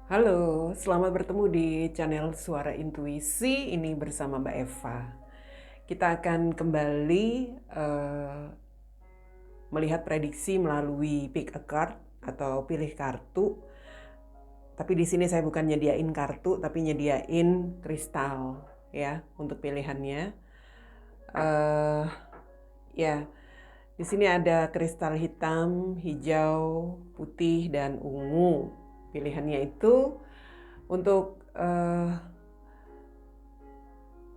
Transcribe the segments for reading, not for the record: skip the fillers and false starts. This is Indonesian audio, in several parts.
Halo, selamat bertemu di channel Suara Intuisi. Ini bersama Mbak Eva. Kita akan kembali melihat prediksi melalui pick a card atau pilih kartu. Tapi di sini saya bukan nyediain kartu, tapi nyediain kristal ya untuk pilihannya. Ya, di sini ada kristal hitam, hijau, putih, dan ungu. Pilihannya itu untuk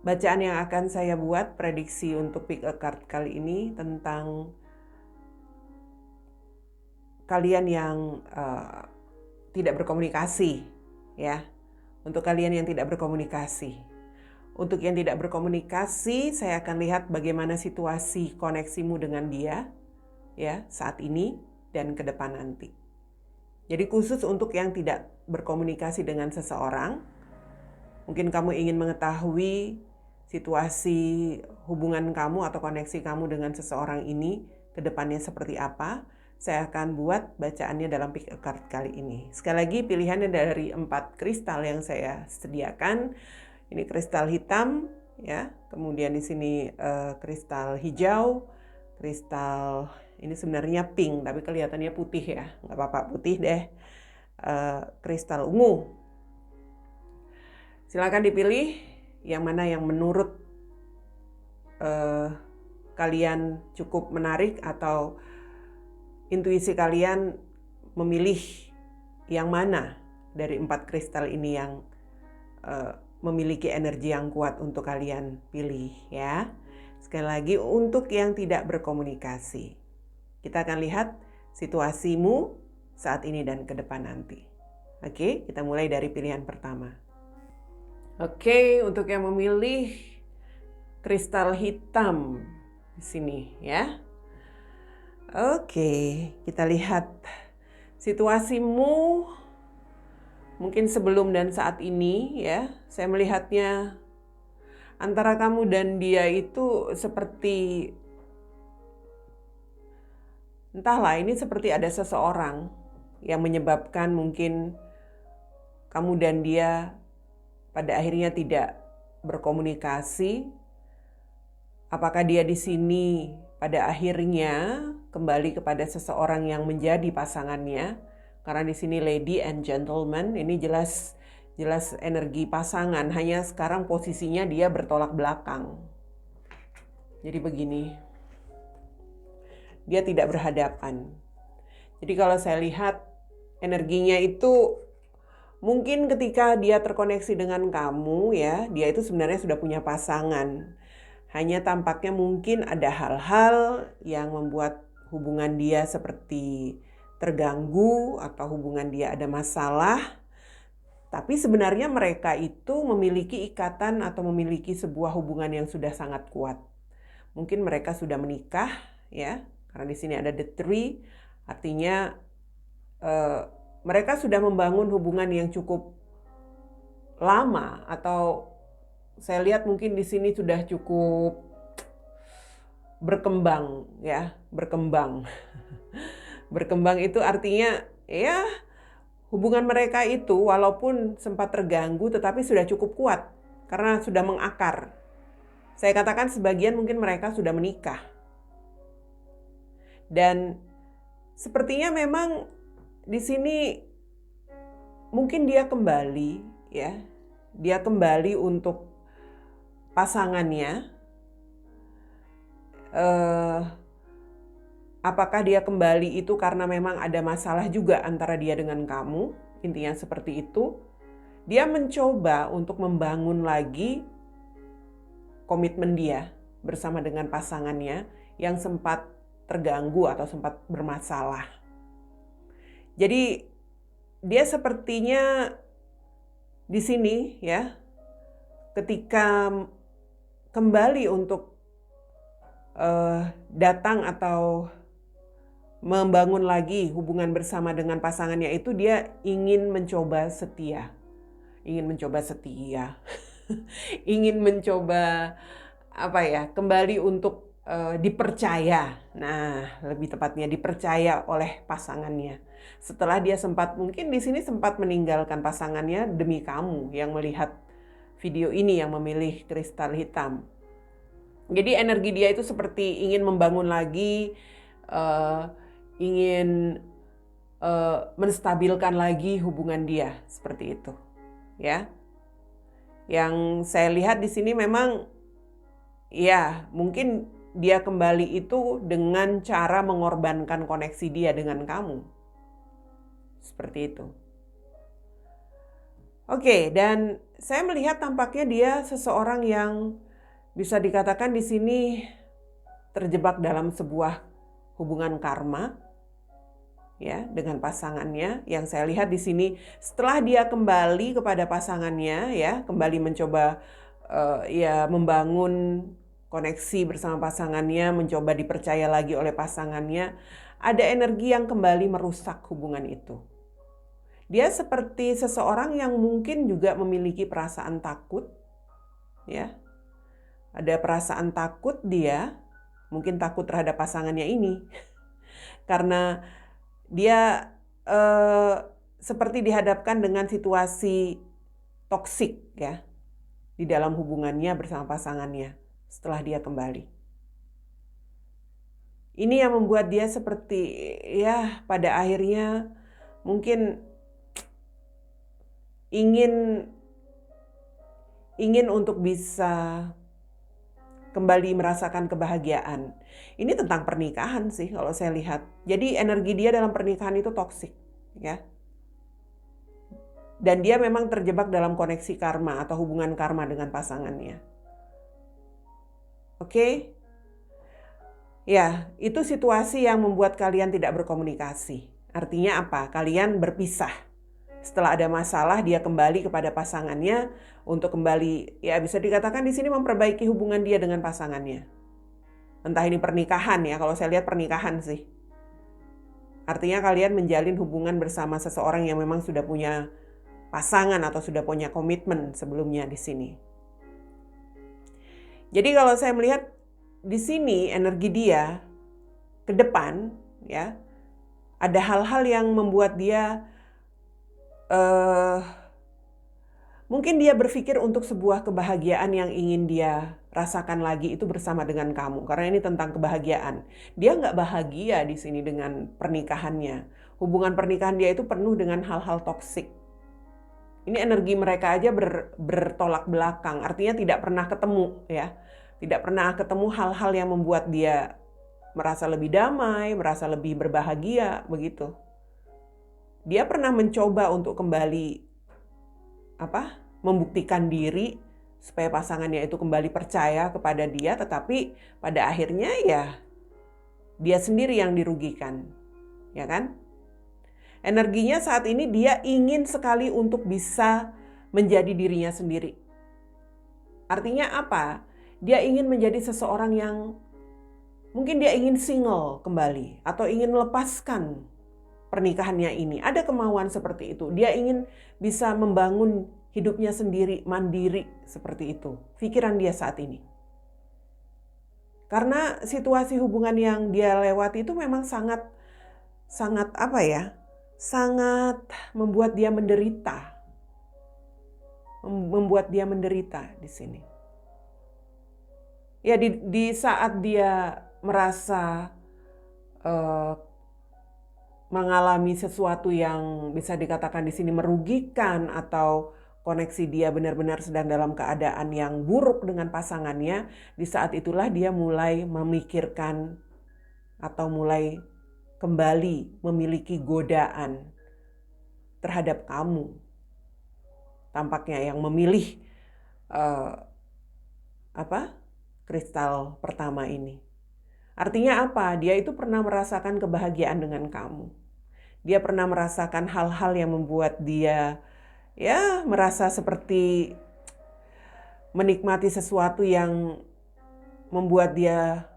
bacaan yang akan saya buat, prediksi untuk pick a card kali ini tentang kalian yang tidak berkomunikasi, ya. Untuk kalian yang tidak berkomunikasi. Untuk yang tidak berkomunikasi, saya akan lihat bagaimana situasi koneksimu dengan dia, ya, saat ini dan ke depan nanti. Jadi khusus untuk yang tidak berkomunikasi dengan seseorang, mungkin kamu ingin mengetahui situasi hubungan kamu atau koneksi kamu dengan seseorang ini ke depannya seperti apa. Saya akan buat bacaannya dalam pick a card kali ini. Sekali lagi pilihannya dari 4 kristal yang saya sediakan. Ini kristal hitam, ya. Kemudian di sini kristal hijau, kristal ini sebenarnya pink tapi kelihatannya putih ya. Nggak apa-apa, putih deh. Kristal ungu. Silakan dipilih yang mana yang menurut kalian cukup menarik atau intuisi kalian memilih yang mana dari 4 kristal ini yang memiliki energi yang kuat untuk kalian pilih ya. Sekali lagi untuk yang tidak berkomunikasi. Kita akan lihat situasimu saat ini dan ke depan nanti. Oke, kita mulai dari pilihan pertama. Oke, untuk yang memilih kristal hitam di sini ya. Oke, kita lihat situasimu mungkin sebelum dan saat ini ya. Saya melihatnya antara kamu dan dia itu seperti entahlah, ini seperti ada seseorang yang menyebabkan mungkin kamu dan dia pada akhirnya tidak berkomunikasi. Apakah dia di sini pada akhirnya kembali kepada seseorang yang menjadi pasangannya? Karena di sini lady and gentleman, ini jelas energi pasangan. Hanya sekarang posisinya dia bertolak belakang. Jadi begini, dia tidak berhadapan. Jadi kalau saya lihat energinya itu mungkin ketika dia terkoneksi dengan kamu ya, dia itu sebenarnya sudah punya pasangan. Hanya tampaknya mungkin ada hal-hal yang membuat hubungan dia seperti terganggu atau hubungan dia ada masalah. Tapi sebenarnya mereka itu memiliki ikatan atau memiliki sebuah hubungan yang sudah sangat kuat. Mungkin mereka sudah menikah ya, karena di sini ada the tree, artinya mereka sudah membangun hubungan yang cukup lama, atau saya lihat mungkin di sini sudah cukup berkembang ya, berkembang. Berkembang itu artinya ya hubungan mereka itu walaupun sempat terganggu tetapi sudah cukup kuat karena sudah mengakar. Saya katakan sebagian mungkin mereka sudah menikah. Dan sepertinya memang di sini mungkin dia kembali ya. Dia kembali untuk pasangannya. Apakah dia kembali itu karena memang ada masalah juga antara dia dengan kamu? Intinya seperti itu. Dia mencoba untuk membangun lagi komitmen dia bersama dengan pasangannya yang sempat terganggu atau sempat bermasalah. Jadi dia sepertinya di sini ya, ketika kembali untuk datang atau membangun lagi hubungan bersama dengan pasangannya itu, dia ingin mencoba setia. Ingin mencoba setia. Ingin mencoba apa ya, kembali untuk dipercaya. Nah, lebih tepatnya dipercaya oleh pasangannya. Setelah dia mungkin di sini sempat meninggalkan pasangannya demi kamu yang melihat video ini, yang memilih kristal hitam. Jadi energi dia itu seperti ingin membangun lagi, ingin menstabilkan lagi hubungan dia, seperti itu, ya. Yang saya lihat di sini memang, ya mungkin dia kembali itu dengan cara mengorbankan koneksi dia dengan kamu, seperti itu. Oke, dan saya melihat tampaknya dia seseorang yang bisa dikatakan di sini terjebak dalam sebuah hubungan karma, ya, dengan pasangannya. Yang saya lihat di sini setelah dia kembali kepada pasangannya, ya, kembali mencoba ya membangun koneksi bersama pasangannya, mencoba dipercaya lagi oleh pasangannya, ada energi yang kembali merusak hubungan itu. Dia seperti seseorang yang mungkin juga memiliki perasaan takut, ya. Ada perasaan takut dia, mungkin takut terhadap pasangannya ini. Karena dia seperti dihadapkan dengan situasi toksik, ya, di dalam hubungannya bersama pasangannya setelah dia kembali. Ini yang membuat dia seperti, ya, pada akhirnya mungkin ingin untuk bisa kembali merasakan kebahagiaan. Ini tentang pernikahan sih kalau saya lihat. Jadi energi dia dalam pernikahan itu toksik, ya. Dan dia memang terjebak dalam koneksi karma atau hubungan karma dengan pasangannya. Oke? Ya, itu situasi yang membuat kalian tidak berkomunikasi. Artinya apa? Kalian berpisah. Setelah ada masalah, dia kembali kepada pasangannya untuk kembali, ya bisa dikatakan di sini memperbaiki hubungan dia dengan pasangannya. Entah ini pernikahan, ya, kalau saya lihat pernikahan sih. Artinya kalian menjalin hubungan bersama seseorang yang memang sudah punya pasangan atau sudah punya komitmen sebelumnya di sini. Jadi kalau saya melihat di sini energi dia ke depan, ya, ada hal-hal yang membuat dia mungkin dia berpikir untuk sebuah kebahagiaan yang ingin dia rasakan lagi itu bersama dengan kamu. Karena ini tentang kebahagiaan. Dia nggak bahagia di sini dengan pernikahannya. Hubungan pernikahan dia itu penuh dengan hal-hal toksik. Ini energi mereka aja bertolak belakang. Artinya tidak pernah ketemu, ya. Tidak pernah ketemu hal-hal yang membuat dia merasa lebih damai, merasa lebih berbahagia, begitu. Dia pernah mencoba untuk kembali membuktikan diri supaya pasangannya itu kembali percaya kepada dia, tetapi pada akhirnya ya dia sendiri yang dirugikan, ya kan? Energinya saat ini dia ingin sekali untuk bisa menjadi dirinya sendiri. Artinya apa? Dia ingin menjadi seseorang yang mungkin dia ingin single kembali atau ingin melepaskan pernikahannya ini. Ada kemauan seperti itu. Dia ingin bisa membangun hidupnya sendiri, mandiri, seperti itu. Pikiran dia saat ini. Karena situasi hubungan yang dia lewati itu memang sangat sangat membuat dia menderita. Membuat dia menderita di sini. Ya, di saat dia merasa mengalami sesuatu yang bisa dikatakan di sini merugikan atau koneksi dia benar-benar sedang dalam keadaan yang buruk dengan pasangannya, di saat itulah dia mulai memikirkan atau mulai kembali memiliki godaan terhadap kamu. Tampaknya yang memilih kristal pertama ini. Artinya apa? Dia itu pernah merasakan kebahagiaan dengan kamu. Dia pernah merasakan hal-hal yang membuat dia ya merasa seperti menikmati sesuatu yang membuat dia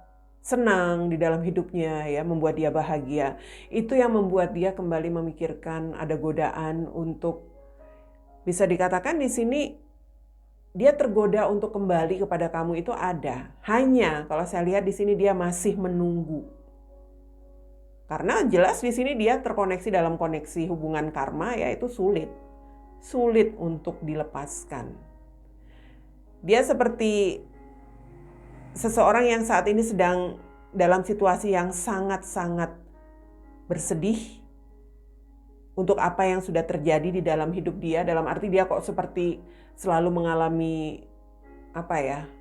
senang di dalam hidupnya, ya, membuat dia bahagia. Itu yang membuat dia kembali memikirkan ada godaan untuk, bisa dikatakan di sini dia tergoda untuk kembali kepada kamu itu ada. Hanya kalau saya lihat di sini dia masih menunggu. Karena jelas di sini dia terkoneksi dalam koneksi hubungan karma, yaitu sulit untuk dilepaskan. Dia seperti seseorang yang saat ini sedang dalam situasi yang sangat-sangat bersedih untuk apa yang sudah terjadi di dalam hidup dia. Dalam arti dia kok seperti selalu mengalami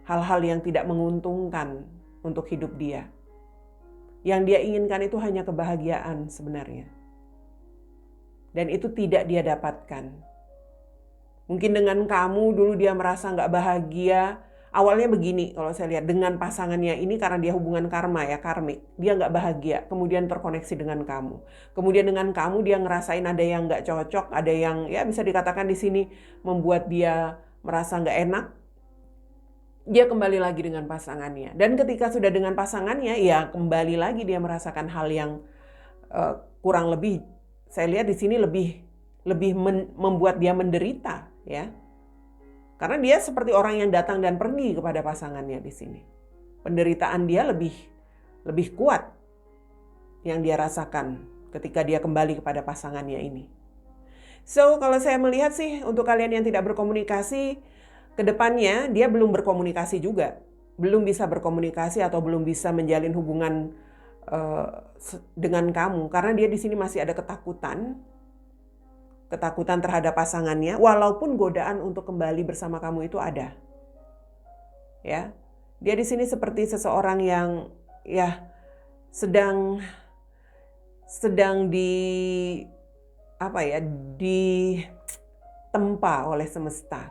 hal-hal yang tidak menguntungkan untuk hidup dia. Yang dia inginkan itu hanya kebahagiaan sebenarnya. Dan itu tidak dia dapatkan. Mungkin dengan kamu dulu dia merasa nggak bahagia. Awalnya begini kalau saya lihat, dengan pasangannya ini karena dia hubungan karma ya, karmik. Dia nggak bahagia, kemudian terkoneksi dengan kamu. Kemudian dengan kamu dia ngerasain ada yang nggak cocok, ada yang ya bisa dikatakan di sini membuat dia merasa nggak enak. Dia kembali lagi dengan pasangannya. Dan ketika sudah dengan pasangannya, ya kembali lagi dia merasakan hal yang kurang lebih, saya lihat di sini lebih membuat dia menderita, ya. Karena dia seperti orang yang datang dan pergi kepada pasangannya di sini. Penderitaan dia lebih kuat yang dia rasakan ketika dia kembali kepada pasangannya ini. So, kalau saya melihat sih untuk kalian yang tidak berkomunikasi, kedepannya dia belum berkomunikasi juga, belum bisa berkomunikasi atau belum bisa menjalin hubungan dengan kamu, karena dia di sini masih ada ketakutan terhadap pasangannya, walaupun godaan untuk kembali bersama kamu itu ada. Ya, dia di sini seperti seseorang yang ya sedang ditempa oleh semesta.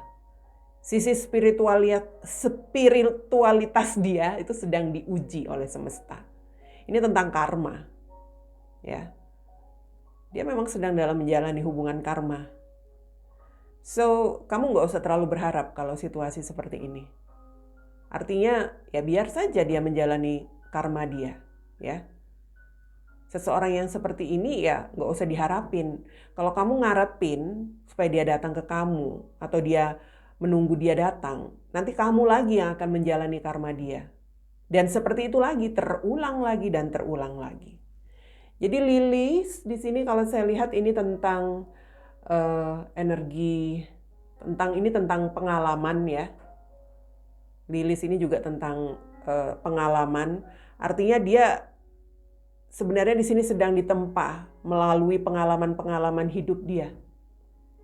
Sisi spiritualitas dia itu sedang diuji oleh semesta. Ini tentang karma. Ya. Dia memang sedang dalam menjalani hubungan karma. So, kamu nggak usah terlalu berharap kalau situasi seperti ini. Artinya, ya biar saja dia menjalani karma dia. Ya. Seseorang yang seperti ini ya nggak usah diharapin. Kalau kamu ngarepin supaya dia datang ke kamu atau dia menunggu dia datang, nanti kamu lagi yang akan menjalani karma dia. Dan seperti itu lagi, terulang lagi dan terulang lagi. Jadi Lilis di sini kalau saya lihat ini tentang energi, tentang pengalaman ya. Lilis ini juga tentang pengalaman. Artinya dia sebenarnya di sini sedang ditempa melalui pengalaman-pengalaman hidup dia.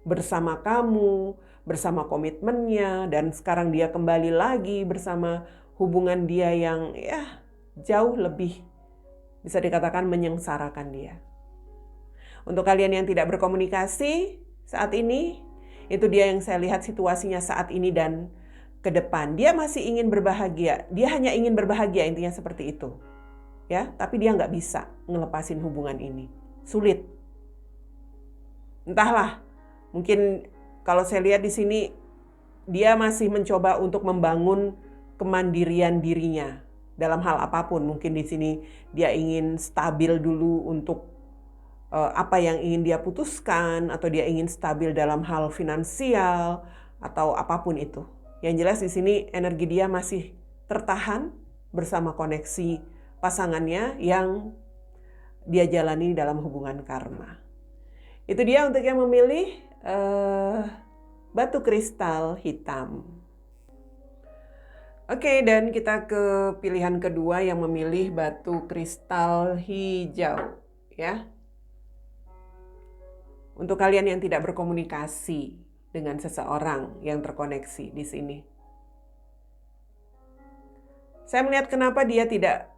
Bersama kamu, bersama komitmennya, dan sekarang dia kembali lagi bersama hubungan dia yang ya jauh lebih bisa dikatakan menyengsarakan dia. Untuk kalian yang tidak berkomunikasi saat ini, itu dia yang saya lihat situasinya saat ini dan ke depan. Dia masih ingin berbahagia, dia hanya ingin berbahagia, intinya seperti itu. Ya, tapi dia nggak bisa ngelepasin hubungan ini. Sulit. Entahlah, mungkin kalau saya lihat di sini dia masih mencoba untuk membangun kemandirian dirinya dalam hal apapun. Mungkin di sini dia ingin stabil dulu untuk apa yang ingin dia putuskan, atau dia ingin stabil dalam hal finansial atau apapun itu. Yang jelas di sini energi dia masih tertahan bersama koneksi pasangannya yang dia jalani dalam hubungan karma. Itu dia untuk yang memilih batu kristal hitam. Oke, dan kita ke pilihan kedua yang memilih batu kristal hijau, ya. Untuk kalian yang tidak berkomunikasi dengan seseorang yang terkoneksi di sini. Saya melihat kenapa dia tidak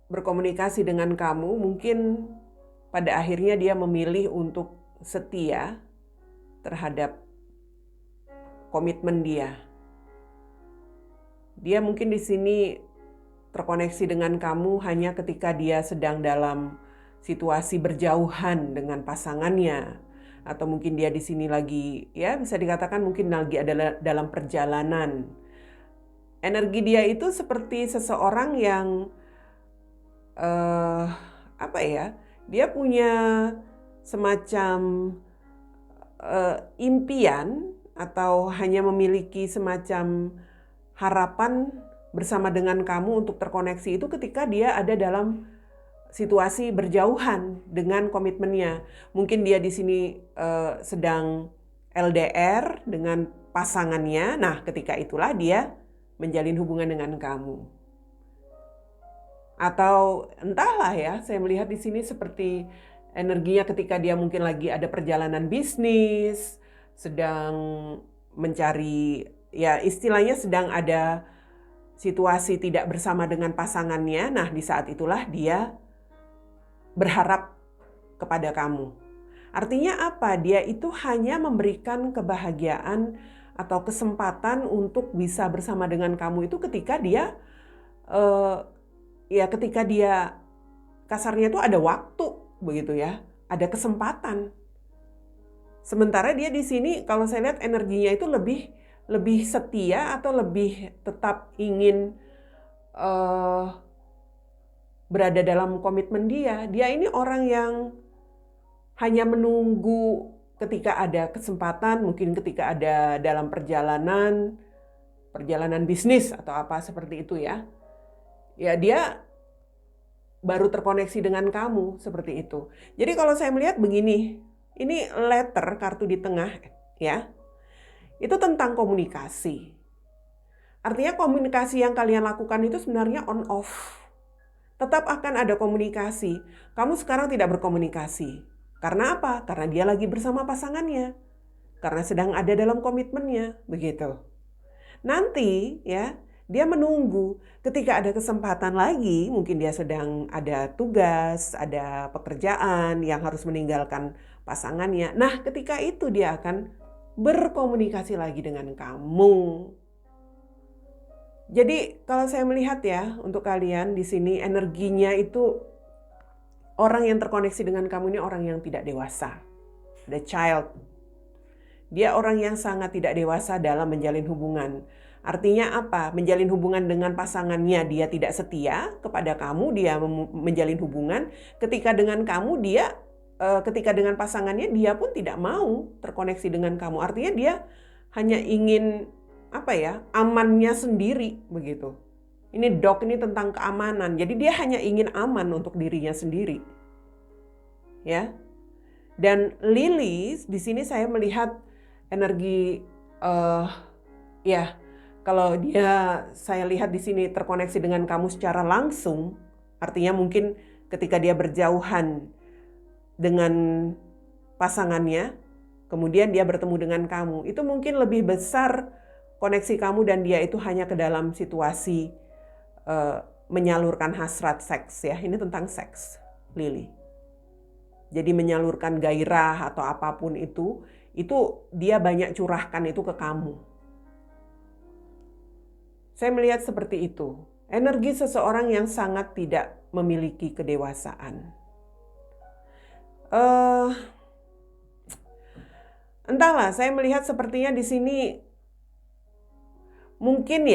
berkomunikasi dengan kamu, mungkin pada akhirnya dia memilih untuk setia terhadap komitmen dia. Dia mungkin di sini terkoneksi dengan kamu hanya ketika dia sedang dalam situasi berjauhan dengan pasangannya, atau mungkin dia di sini lagi ya bisa dikatakan mungkin lagi ada dalam perjalanan. Energi dia itu seperti seseorang yang dia punya semacam impian atau hanya memiliki semacam harapan bersama dengan kamu untuk terkoneksi itu ketika dia ada dalam situasi berjauhan dengan komitmennya. Mungkin dia di sini sedang LDR dengan pasangannya. Nah, ketika itulah dia menjalin hubungan dengan kamu. Atau entahlah ya, saya melihat di sini seperti energinya ketika dia mungkin lagi ada perjalanan bisnis, sedang mencari, ya istilahnya sedang ada situasi tidak bersama dengan pasangannya. Nah, di saat itulah dia berharap kepada kamu. Artinya apa? Dia itu hanya memberikan kebahagiaan atau kesempatan untuk bisa bersama dengan kamu itu ketika dia ketika dia kasarnya itu ada waktu begitu ya, ada kesempatan. Sementara dia di sini kalau saya lihat energinya itu lebih setia atau lebih tetap ingin berada dalam komitmen dia. Dia ini orang yang hanya menunggu ketika ada kesempatan, mungkin ketika ada dalam perjalanan bisnis atau apa seperti itu ya. Ya dia baru terkoneksi dengan kamu seperti itu. Jadi kalau saya melihat begini, ini letter kartu di tengah ya. Itu tentang komunikasi. Artinya komunikasi yang kalian lakukan itu sebenarnya on off. Tetap akan ada komunikasi. Kamu sekarang tidak berkomunikasi. Karena apa? Karena dia lagi bersama pasangannya. Karena sedang ada dalam komitmennya, begitu. Nanti ya, dia menunggu ketika ada kesempatan lagi, mungkin dia sedang ada tugas, ada pekerjaan yang harus meninggalkan pasangannya. Nah, ketika itu dia akan berkomunikasi lagi dengan kamu. Jadi kalau saya melihat ya, untuk kalian di sini energinya itu orang yang terkoneksi dengan kamu ini orang yang tidak dewasa. The child. Dia orang yang sangat tidak dewasa dalam menjalin hubungan. Artinya apa? Menjalin hubungan dengan pasangannya dia tidak setia kepada kamu, dia menjalin hubungan. Ketika dengan kamu ketika dengan pasangannya dia pun tidak mau terkoneksi dengan kamu. Artinya dia hanya ingin amannya sendiri begitu. Ini dog ini tentang keamanan. Jadi dia hanya ingin aman untuk dirinya sendiri. Ya. Dan Lily di sini saya melihat energi kalau saya lihat di sini terkoneksi dengan kamu secara langsung, artinya mungkin ketika dia berjauhan dengan pasangannya, kemudian dia bertemu dengan kamu, itu mungkin lebih besar koneksi kamu dan dia itu hanya ke dalam situasi menyalurkan hasrat seks ya. Ini tentang seks, Lily. Jadi menyalurkan gairah atau apapun itu dia banyak curahkan itu ke kamu. Saya melihat seperti itu. Energi seseorang yang sangat tidak memiliki kedewasaan. Entahlah, saya melihat sepertinya di sini mungkin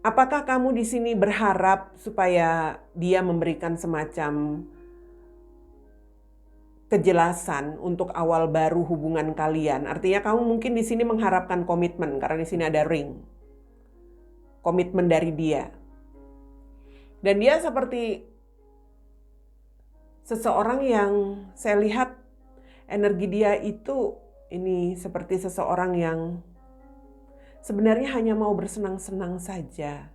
apakah kamu di sini berharap supaya dia memberikan semacam kejelasan untuk awal baru hubungan kalian? Artinya kamu mungkin di sini mengharapkan komitmen karena di sini ada ring. Komitmen dari dia. Dan dia seperti seseorang yang saya lihat energi dia itu ini seperti seseorang yang sebenarnya hanya mau bersenang-senang saja.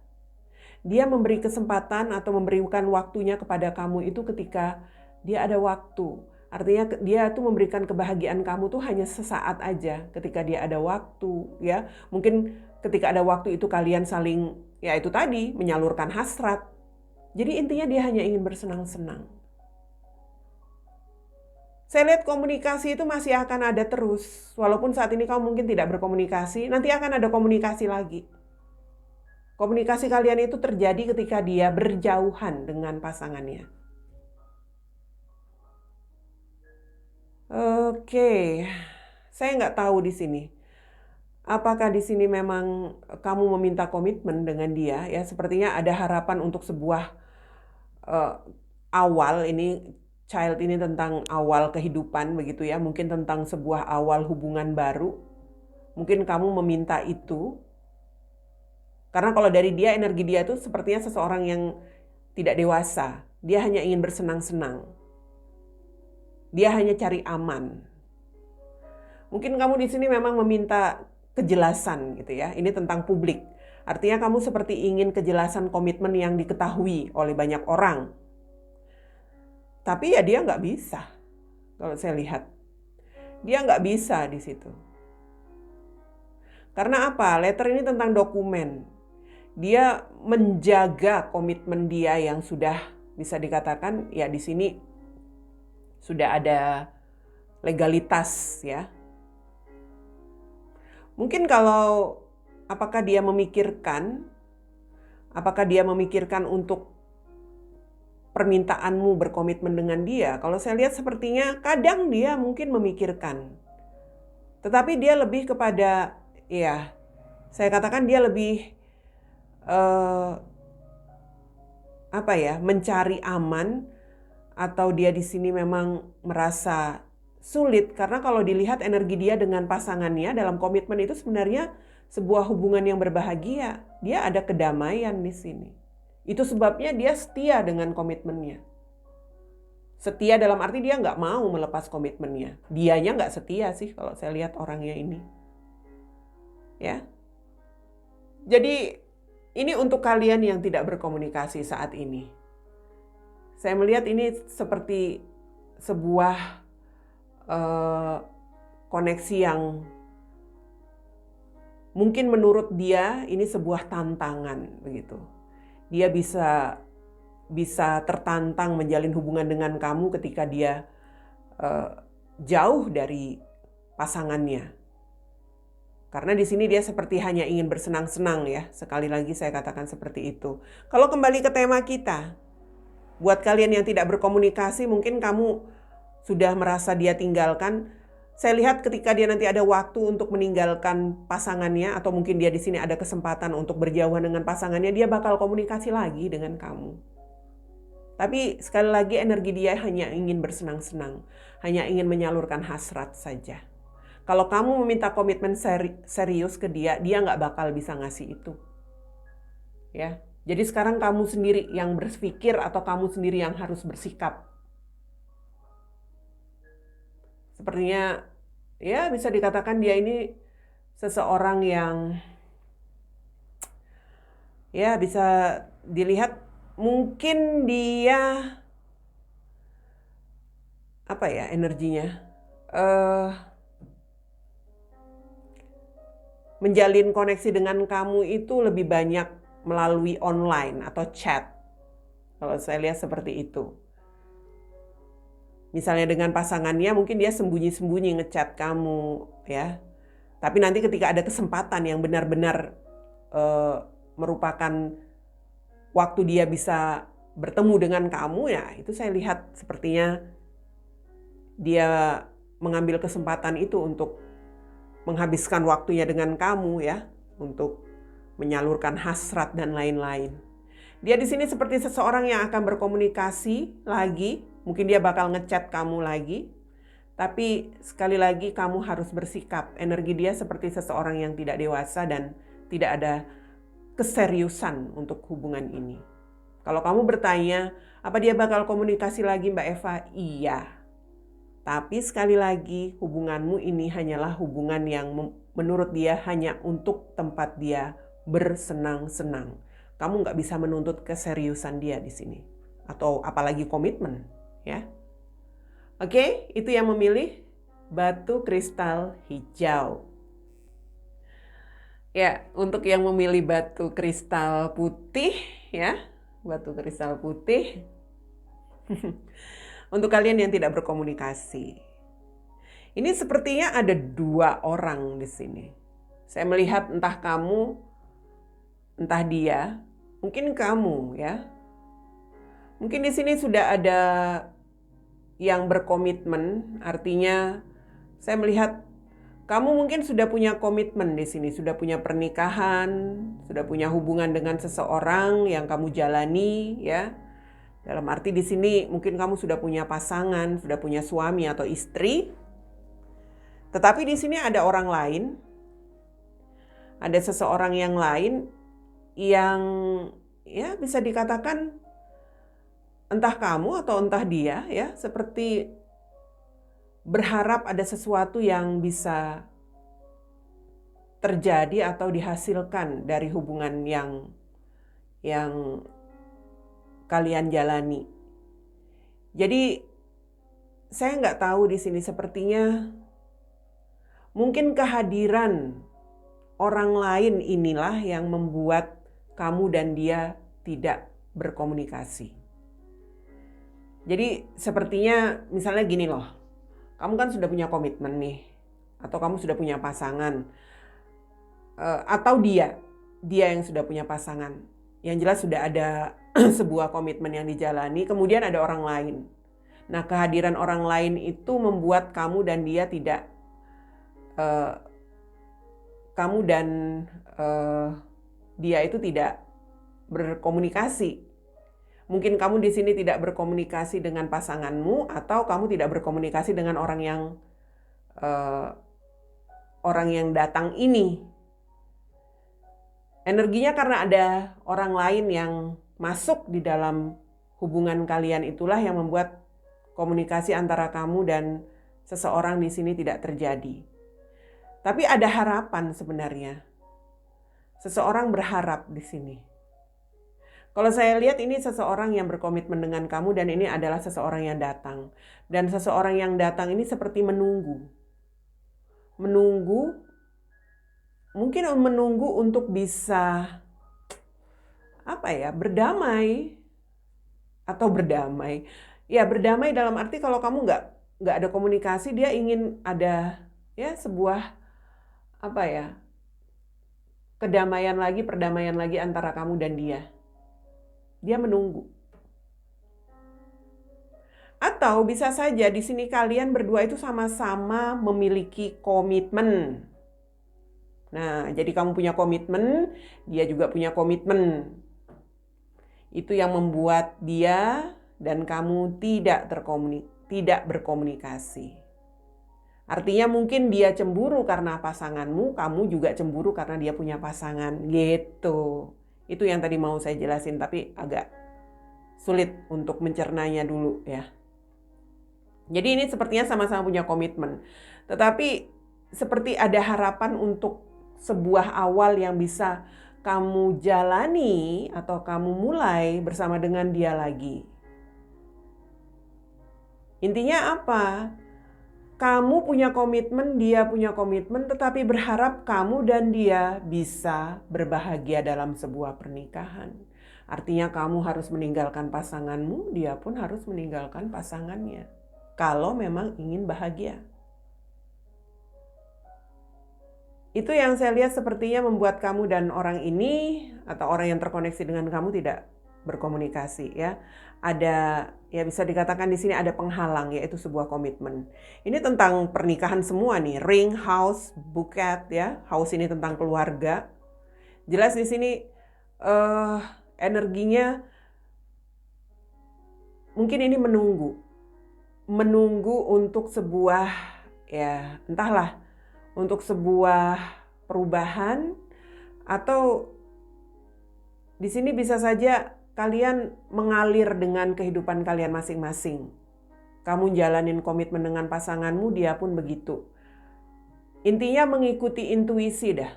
Dia memberi kesempatan atau memberikan waktunya kepada kamu itu ketika dia ada waktu. Artinya dia tuh memberikan kebahagiaan kamu tuh hanya sesaat aja ketika dia ada waktu ya. Mungkin ketika ada waktu itu kalian saling ya itu tadi menyalurkan hasrat. Jadi intinya dia hanya ingin bersenang-senang. Saya lihat komunikasi itu masih akan ada terus. Walaupun saat ini kamu mungkin tidak berkomunikasi, nanti akan ada komunikasi lagi. Komunikasi kalian itu terjadi ketika dia berjauhan dengan pasangannya. Oke, saya nggak tahu di sini. Apakah di sini memang kamu meminta komitmen dengan dia? Ya, sepertinya ada harapan untuk sebuah awal ini. Child ini tentang awal kehidupan begitu ya, mungkin tentang sebuah awal hubungan baru. Mungkin kamu meminta itu Karena kalau dari dia, energi dia itu sepertinya seseorang yang tidak dewasa. Dia hanya ingin bersenang-senang. Dia hanya cari aman. Mungkin kamu di sini memang meminta kejelasan gitu ya. Ini tentang publik. Artinya kamu seperti ingin kejelasan komitmen yang diketahui oleh banyak orang. Tapi ya dia nggak bisa. Kalau saya lihat, dia nggak bisa di situ. Karena apa? Letter ini tentang dokumen. Dia menjaga komitmen dia yang sudah bisa dikatakan ya di sini sudah ada legalitas ya. Mungkin kalau apakah dia memikirkan untuk permintaanmu berkomitmen dengan dia? Kalau saya lihat sepertinya kadang dia mungkin memikirkan. Tetapi dia lebih kepada ya, saya katakan dia lebih mencari aman, atau dia di sini memang merasa sulit karena kalau dilihat energi dia dengan pasangannya dalam komitmen itu sebenarnya sebuah hubungan yang berbahagia. Dia ada kedamaian di sini. Itu sebabnya dia setia dengan komitmennya. Setia dalam arti dia nggak mau melepas komitmennya. Dianya nggak setia sih kalau saya lihat orangnya ini. Ya. Jadi ini untuk kalian yang tidak berkomunikasi saat ini. Saya melihat ini seperti sebuah koneksi yang mungkin menurut dia ini sebuah tantangan begitu. Dia bisa tertantang menjalin hubungan dengan kamu ketika dia jauh dari pasangannya. Karena di sini dia seperti hanya ingin bersenang-senang ya. Sekali lagi saya katakan seperti itu. Kalau kembali ke tema kita, buat kalian yang tidak berkomunikasi, mungkin kamu sudah merasa dia tinggalkan. Saya lihat ketika dia nanti ada waktu untuk meninggalkan pasangannya, atau mungkin dia di sini ada kesempatan untuk berjauhan dengan pasangannya, dia bakal komunikasi lagi dengan kamu. Tapi sekali lagi energi dia hanya ingin bersenang-senang, hanya ingin menyalurkan hasrat saja. Kalau kamu meminta komitmen serius ke dia, dia nggak bakal bisa ngasih itu. Ya, jadi sekarang kamu sendiri yang berpikir atau kamu sendiri yang harus bersikap. Sepertinya, ya bisa dikatakan dia ini seseorang yang, ya bisa dilihat mungkin dia, energinya. Menjalin koneksi dengan kamu itu lebih banyak melalui online atau chat. Kalau saya lihat seperti itu. Misalnya dengan pasangannya mungkin dia sembunyi-sembunyi ngechat kamu ya. Tapi nanti ketika ada kesempatan yang benar-benar merupakan waktu dia bisa bertemu dengan kamu ya, itu saya lihat sepertinya dia mengambil kesempatan itu untuk menghabiskan waktunya dengan kamu ya, untuk menyalurkan hasrat dan lain-lain. Dia di sini seperti seseorang yang akan berkomunikasi lagi, mungkin dia bakal ngechat kamu lagi. Tapi sekali lagi kamu harus bersikap. Energi dia seperti seseorang yang tidak dewasa dan tidak ada keseriusan untuk hubungan ini. Kalau kamu bertanya, apa dia bakal komunikasi lagi Mbak Eva? Iya. Tapi sekali lagi hubunganmu ini hanyalah hubungan yang menurut dia hanya untuk tempat dia bersenang-senang. Kamu nggak bisa menuntut keseriusan dia di sini. Atau apalagi komitmen. Ya. Oke, itu yang memilih batu kristal hijau. Ya, untuk yang memilih batu kristal putih ya. Batu kristal putih. Untuk kalian yang tidak berkomunikasi. Ini sepertinya ada 2 orang di sini. Saya melihat entah kamu, entah dia, mungkin kamu ya. Mungkin di sini sudah ada yang berkomitmen, artinya saya melihat kamu mungkin sudah punya komitmen di sini, sudah punya pernikahan, sudah punya hubungan dengan seseorang yang kamu jalani ya. Dalam arti di sini mungkin kamu sudah punya pasangan, sudah punya suami atau istri. Tetapi di sini ada orang lain. Ada seseorang yang lain yang ya bisa dikatakan entah kamu atau entah dia ya seperti berharap ada sesuatu yang bisa terjadi atau dihasilkan dari hubungan yang kalian jalani. Jadi saya nggak tahu di sini, sepertinya mungkin kehadiran orang lain inilah yang membuat kamu dan dia tidak berkomunikasi. Jadi sepertinya misalnya gini loh, kamu kan sudah punya komitmen nih, atau kamu sudah punya pasangan, atau dia yang sudah punya pasangan. Yang jelas sudah ada sebuah komitmen yang dijalani, kemudian ada orang lain. Nah, kehadiran orang lain itu membuat kamu dan dia tidak, kamu dan dia itu tidak berkomunikasi. Mungkin kamu di sini tidak berkomunikasi dengan pasanganmu, atau kamu tidak berkomunikasi dengan orang yang datang ini. Energinya karena ada orang lain yang masuk di dalam hubungan kalian, itulah yang membuat komunikasi antara kamu dan seseorang di sini tidak terjadi. Tapi ada harapan sebenarnya. Seseorang berharap di sini. Kalau saya lihat ini seseorang yang berkomitmen dengan kamu, dan ini adalah seseorang yang datang. Dan seseorang yang datang ini seperti menunggu. Mungkin menunggu untuk bisa berdamai. Atau berdamai. Ya, berdamai dalam arti kalau kamu nggak ada komunikasi, dia ingin ada ya sebuah perdamaian lagi antara kamu dan dia. Dia menunggu. Atau bisa saja di sini kalian berdua itu sama-sama memiliki komitmen. Nah, jadi kamu punya komitmen, dia juga punya komitmen. Itu yang membuat dia dan kamu tidak berkomunikasi. Artinya mungkin dia cemburu karena pasanganmu, kamu juga cemburu karena dia punya pasangan, gitu. Itu yang tadi mau saya jelasin, tapi agak sulit untuk mencernanya dulu ya. Jadi ini sepertinya sama-sama punya komitmen. Tetapi seperti ada harapan untuk sebuah awal yang bisa kamu jalani atau kamu mulai bersama dengan dia lagi. Intinya apa? Kamu punya komitmen, dia punya komitmen, tetapi berharap kamu dan dia bisa berbahagia dalam sebuah pernikahan. Artinya kamu harus meninggalkan pasanganmu, dia pun harus meninggalkan pasangannya. Kalau memang ingin bahagia. Itu yang saya lihat sepertinya membuat kamu dan orang ini atau orang yang terkoneksi dengan kamu tidak berkomunikasi ya. Ada ya bisa dikatakan di sini ada penghalang, yaitu sebuah komitmen. Ini tentang pernikahan semua nih, ring, house, bouquet ya. House ini tentang keluarga. Jelas di sini energinya mungkin ini menunggu untuk sebuah ya entahlah, untuk sebuah perubahan, atau di sini bisa saja kalian mengalir dengan kehidupan kalian masing-masing. Kamu jalanin komitmen dengan pasanganmu, dia pun begitu. Intinya mengikuti intuisi dah.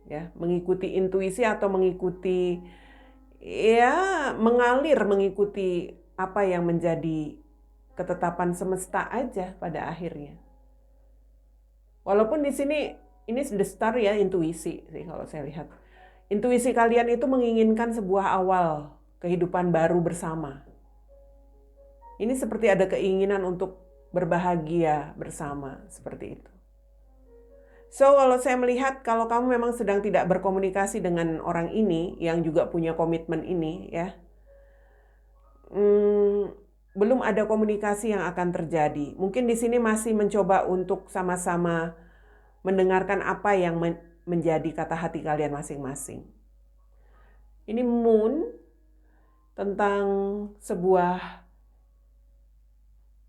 Ya, mengikuti intuisi atau mengikuti ya mengalir mengikuti apa yang menjadi ketetapan semesta aja pada akhirnya. Walaupun di sini ini the star ya, intuisi sih kalau saya lihat. Intuisi kalian itu menginginkan sebuah awal kehidupan baru bersama. Ini seperti ada keinginan untuk berbahagia bersama, seperti itu. So, kalau saya melihat kalau kamu memang sedang tidak berkomunikasi dengan orang ini yang juga punya komitmen ini ya, belum ada komunikasi yang akan terjadi. Mungkin di sini masih mencoba untuk sama-sama mendengarkan apa yang menjadi kata hati kalian masing-masing. Ini moon tentang sebuah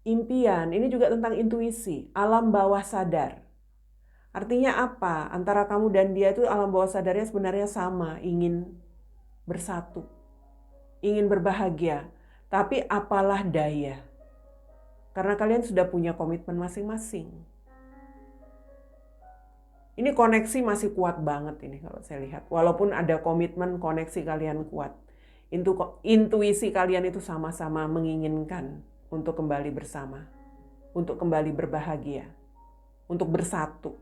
impian. Ini juga tentang intuisi, alam bawah sadar. Artinya apa? Antara kamu dan dia itu alam bawah sadarnya sebenarnya sama, ingin bersatu, ingin berbahagia, tapi apalah daya. Karena kalian sudah punya komitmen masing-masing. Ini koneksi masih kuat banget ini kalau saya lihat. Walaupun ada komitmen, koneksi kalian kuat. Intuisi kalian itu sama-sama menginginkan untuk kembali bersama, untuk kembali berbahagia, untuk bersatu.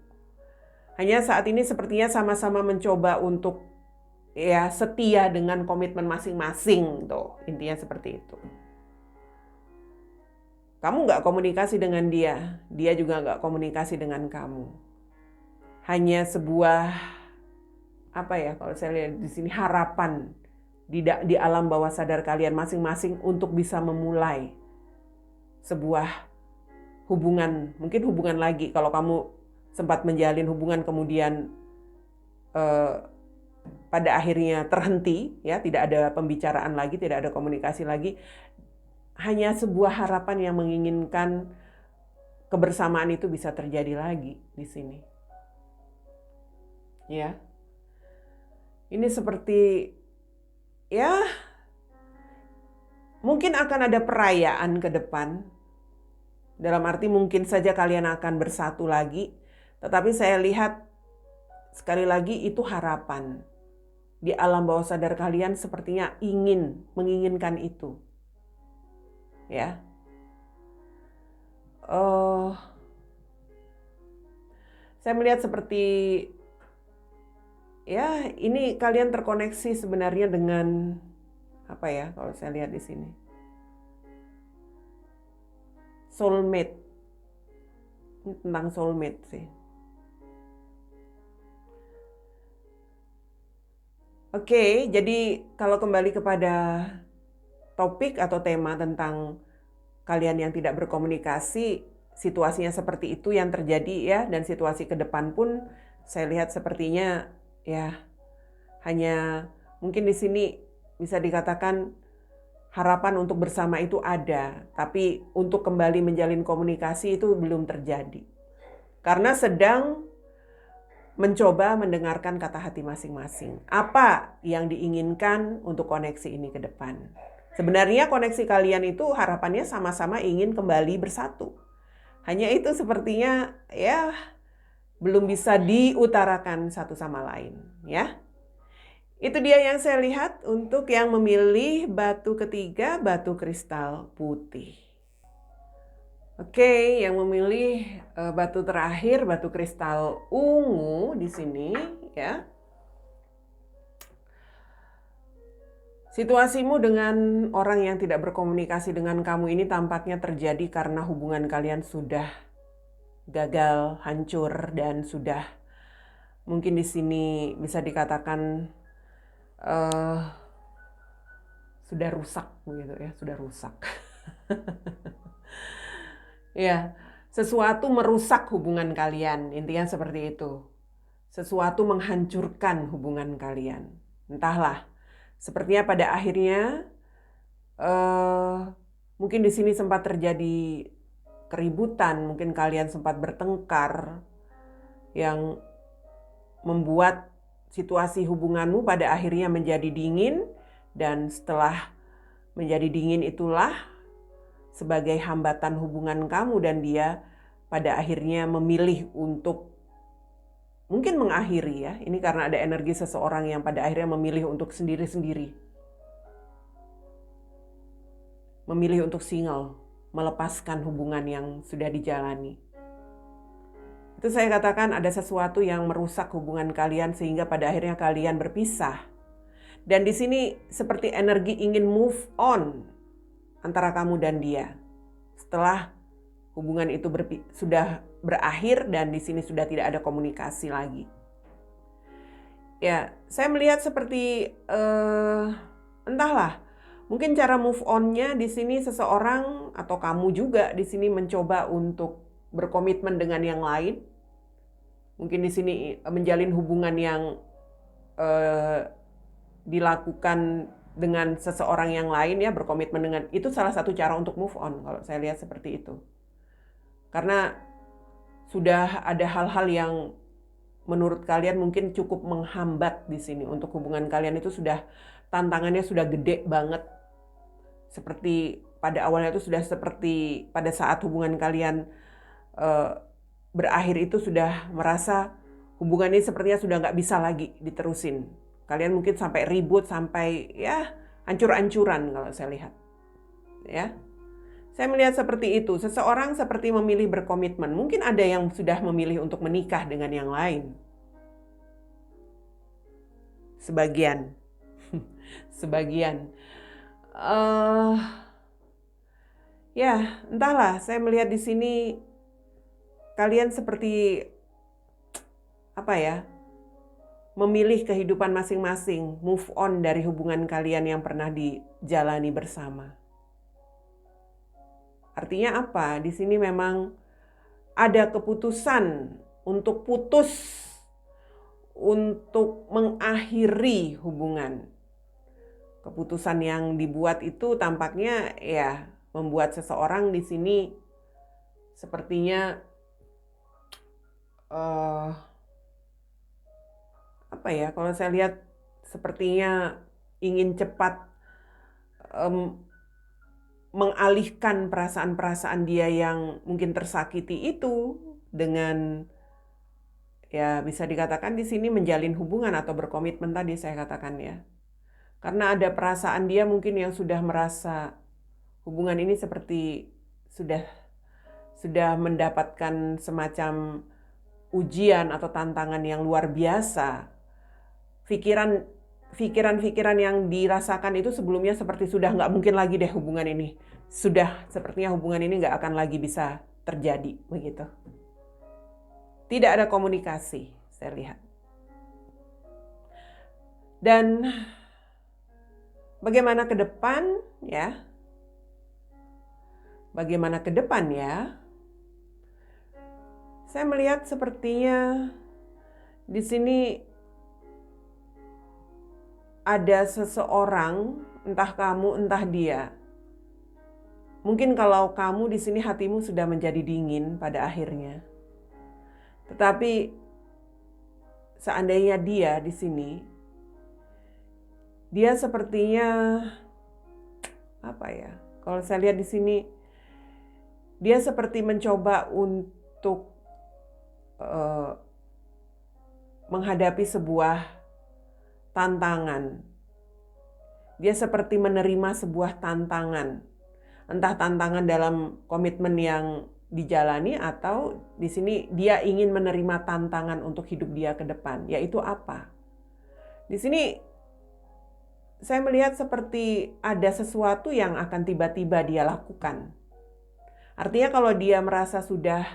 Hanya saat ini sepertinya sama-sama mencoba untuk setia dengan komitmen masing-masing. Tuh, intinya seperti itu. Kamu nggak komunikasi dengan dia, dia juga nggak komunikasi dengan kamu. Hanya sebuah kalau saya lihat di sini harapan di alam bawah sadar kalian masing-masing untuk bisa memulai sebuah hubungan, mungkin hubungan lagi. Kalau kamu sempat menjalin hubungan kemudian pada akhirnya terhenti, ya, tidak ada pembicaraan lagi, tidak ada komunikasi lagi, hanya sebuah harapan yang menginginkan kebersamaan itu bisa terjadi lagi di sini. Ya. Ini seperti mungkin akan ada perayaan ke depan. Dalam arti mungkin saja kalian akan bersatu lagi, tetapi saya lihat sekali lagi itu harapan. Di alam bawah sadar kalian sepertinya menginginkan itu. Ya. Saya melihat seperti ini kalian terkoneksi sebenarnya dengan kalau saya lihat di sini. Soulmate. Tentang soulmate sih. Oke, jadi kalau kembali kepada topik atau tema tentang kalian yang tidak berkomunikasi, situasinya seperti itu yang terjadi ya, dan situasi ke depan pun saya lihat sepertinya hanya mungkin di sini bisa dikatakan harapan untuk bersama itu ada, tapi untuk kembali menjalin komunikasi itu belum terjadi. Karena sedang mencoba mendengarkan kata hati masing-masing. Apa yang diinginkan untuk koneksi ini ke depan? Sebenarnya koneksi kalian itu harapannya sama-sama ingin kembali bersatu. Hanya itu sepertinya belum bisa diutarakan satu sama lain, ya. Itu dia yang saya lihat untuk yang memilih batu ketiga, batu kristal putih. Oke, yang memilih batu terakhir, batu kristal ungu di sini, ya. Situasimu dengan orang yang tidak berkomunikasi dengan kamu ini tampaknya terjadi karena hubungan kalian sudah gagal, hancur, dan sudah mungkin di sini bisa dikatakan sudah rusak begitu ya, sudah rusak. Ya, sesuatu merusak hubungan kalian, intinya seperti itu. Sesuatu menghancurkan hubungan kalian. Entahlah, sepertinya pada akhirnya mungkin di sini sempat terjadi keributan, mungkin kalian sempat bertengkar yang membuat situasi hubunganmu pada akhirnya menjadi dingin, dan setelah menjadi dingin itulah sebagai hambatan hubungan kamu dan dia pada akhirnya memilih untuk mungkin mengakhiri ya. Ini karena ada energi seseorang yang pada akhirnya memilih untuk sendiri-sendiri. Memilih untuk single, melepaskan hubungan yang sudah dijalani. Itu saya katakan ada sesuatu yang merusak hubungan kalian sehingga pada akhirnya kalian berpisah. Dan di sini seperti energi ingin move on antara kamu dan dia. Setelah hubungan itu sudah berakhir dan di sini sudah tidak ada komunikasi lagi. Ya, saya melihat seperti entahlah. Mungkin cara move on-nya di sini seseorang atau kamu juga di sini mencoba untuk berkomitmen dengan yang lain. Mungkin di sini menjalin hubungan yang dilakukan dengan seseorang yang lain ya, berkomitmen dengan itu salah satu cara untuk move on kalau saya lihat seperti itu. Karena sudah ada hal-hal yang menurut kalian mungkin cukup menghambat di sini. Untuk hubungan kalian itu tantangannya sudah gede banget. Seperti pada awalnya itu sudah seperti pada saat hubungan kalian berakhir itu sudah merasa hubungan ini sepertinya sudah nggak bisa lagi diterusin. Kalian mungkin sampai ribut, sampai ya hancur-hancuran kalau saya lihat. Ya. Saya melihat seperti itu. Seseorang seperti memilih berkomitmen. Mungkin ada yang sudah memilih untuk menikah dengan yang lain. Sebagian. Sebagian. Ya, entahlah. Saya melihat di sini kalian seperti apa ya? Memilih kehidupan masing-masing, move on dari hubungan kalian yang pernah dijalani bersama. Artinya apa? Di sini memang ada keputusan untuk putus, untuk mengakhiri hubungan. Keputusan yang dibuat itu tampaknya ya membuat seseorang di sini sepertinya apa ya? Kalau saya lihat sepertinya ingin cepat mengalihkan perasaan-perasaan dia yang mungkin tersakiti itu dengan ya bisa dikatakan di sini menjalin hubungan atau berkomitmen tadi saya katakan ya. Karena ada perasaan dia mungkin yang sudah merasa hubungan ini seperti sudah mendapatkan semacam ujian atau tantangan yang luar biasa. Pikiran-pikiran yang dirasakan itu sebelumnya seperti sudah nggak mungkin lagi deh hubungan ini. Sudah sepertinya hubungan ini nggak akan lagi bisa terjadi begitu. Tidak ada komunikasi, saya lihat. Dan bagaimana ke depan ya? Bagaimana ke depan ya? Saya melihat sepertinya di sini ada seseorang, entah kamu, entah dia. Mungkin kalau kamu di sini hatimu sudah menjadi dingin pada akhirnya. Tetapi seandainya dia di sini, dia sepertinya apa ya? Kalau saya lihat di sini, dia seperti mencoba untuk menghadapi sebuah tantangan. Dia seperti menerima sebuah tantangan. Entah tantangan dalam komitmen yang dijalani atau di sini dia ingin menerima tantangan untuk hidup dia ke depan. Yaitu apa? Di sini saya melihat seperti ada sesuatu yang akan tiba-tiba dia lakukan. Artinya kalau dia merasa sudah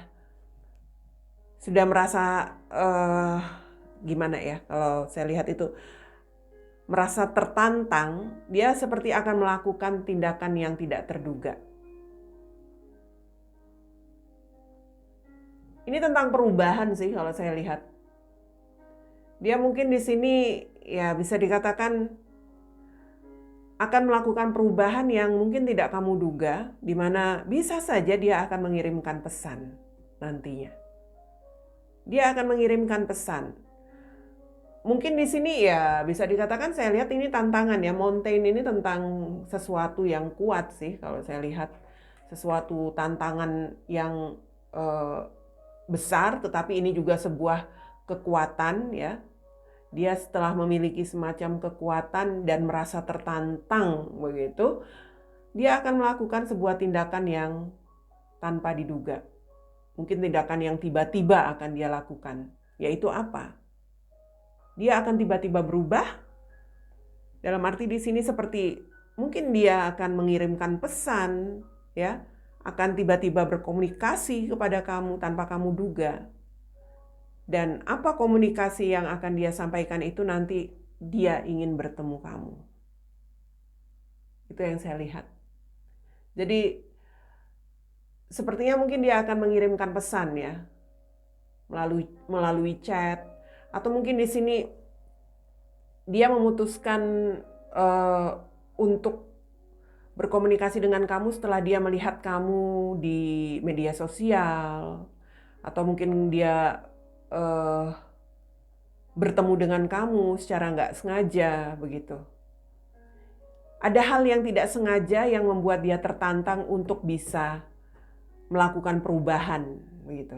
merasa gimana ya? Kalau saya lihat itu merasa tertantang, dia seperti akan melakukan tindakan yang tidak terduga. Ini tentang perubahan sih kalau saya lihat. Dia mungkin di sini ya bisa dikatakan akan melakukan perubahan yang mungkin tidak kamu duga, di mana bisa saja dia akan mengirimkan pesan nantinya. Dia akan mengirimkan pesan. Mungkin di sini ya bisa dikatakan saya lihat ini tantangan ya. Mountain ini tentang sesuatu yang kuat sih kalau saya lihat. Sesuatu tantangan yang besar, tetapi ini juga sebuah kekuatan ya. Dia setelah memiliki semacam kekuatan dan merasa tertantang begitu, dia akan melakukan sebuah tindakan yang tanpa diduga. Mungkin tindakan yang tiba-tiba akan dia lakukan. Yaitu apa? Dia akan tiba-tiba berubah. Dalam arti di sini seperti mungkin dia akan mengirimkan pesan, ya, akan tiba-tiba berkomunikasi kepada kamu tanpa kamu duga. Dan apa komunikasi yang akan dia sampaikan itu nanti dia ingin bertemu kamu. Itu yang saya lihat. Jadi sepertinya mungkin dia akan mengirimkan pesan ya melalui chat. Atau mungkin di sini dia memutuskan untuk berkomunikasi dengan kamu setelah dia melihat kamu di media sosial. Atau mungkin dia bertemu dengan kamu secara nggak sengaja begitu. Ada hal yang tidak sengaja yang membuat dia tertantang untuk bisa melakukan perubahan begitu.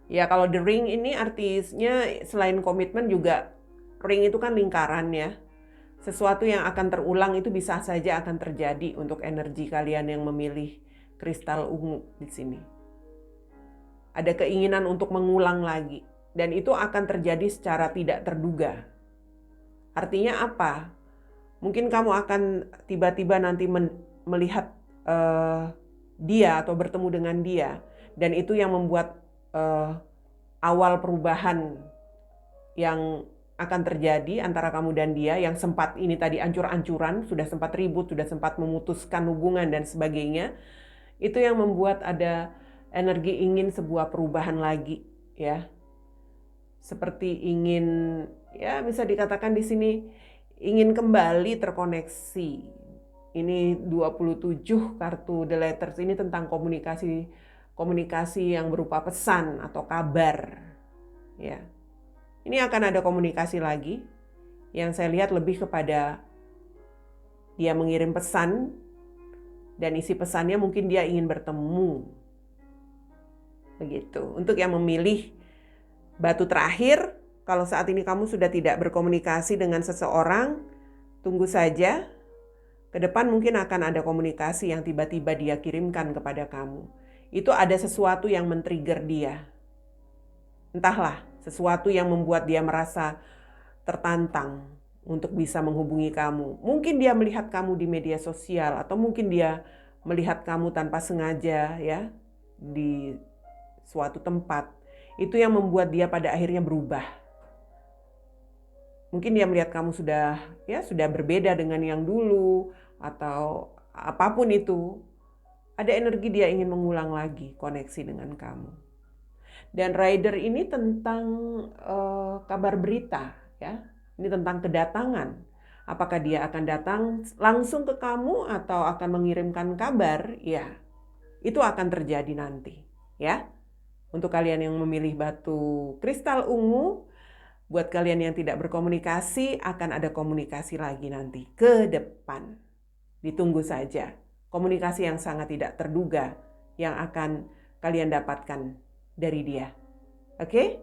Ya kalau the ring ini artinya selain komitmen juga ring itu kan lingkaran ya. Sesuatu yang akan terulang itu bisa saja akan terjadi untuk energi kalian yang memilih kristal ungu di sini. Ada keinginan untuk mengulang lagi dan itu akan terjadi secara tidak terduga. Artinya apa? Mungkin kamu akan tiba-tiba nanti melihat dia atau bertemu dengan dia dan itu yang membuat awal perubahan yang akan terjadi antara kamu dan dia yang sempat ini tadi ancur-ancuran, sudah sempat ribut, sudah sempat memutuskan hubungan dan sebagainya. Itu yang membuat ada energi ingin sebuah perubahan lagi ya. Seperti ingin ya bisa dikatakan di sini ingin kembali terkoneksi. Ini 27 kartu The Letters ini tentang komunikasi yang berupa pesan atau kabar. Ya. Ini akan ada komunikasi lagi yang saya lihat lebih kepada dia mengirim pesan dan isi pesannya mungkin dia ingin bertemu. Begitu. Untuk yang memilih batu terakhir, kalau saat ini kamu sudah tidak berkomunikasi dengan seseorang, tunggu saja. Ke depan mungkin akan ada komunikasi yang tiba-tiba dia kirimkan kepada kamu. Itu ada sesuatu yang men-trigger dia. Entahlah, sesuatu yang membuat dia merasa tertantang untuk bisa menghubungi kamu. Mungkin dia melihat kamu di media sosial atau mungkin dia melihat kamu tanpa sengaja ya di suatu tempat. Itu yang membuat dia pada akhirnya berubah. Mungkin dia melihat kamu sudah berbeda dengan yang dulu atau apapun itu. Ada energi dia ingin mengulang lagi koneksi dengan kamu. Dan rider ini tentang kabar berita ya. Ini tentang kedatangan. Apakah dia akan datang langsung ke kamu atau akan mengirimkan kabar? Ya. Itu akan terjadi nanti, ya. Untuk kalian yang memilih batu kristal ungu, buat kalian yang tidak berkomunikasi akan ada komunikasi lagi nanti ke depan. Ditunggu saja. Komunikasi yang sangat tidak terduga yang akan kalian dapatkan dari dia. Oke?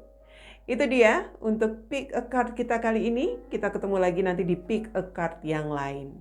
Itu dia untuk pick a card kita kali ini. Kita ketemu lagi nanti di pick a card yang lain.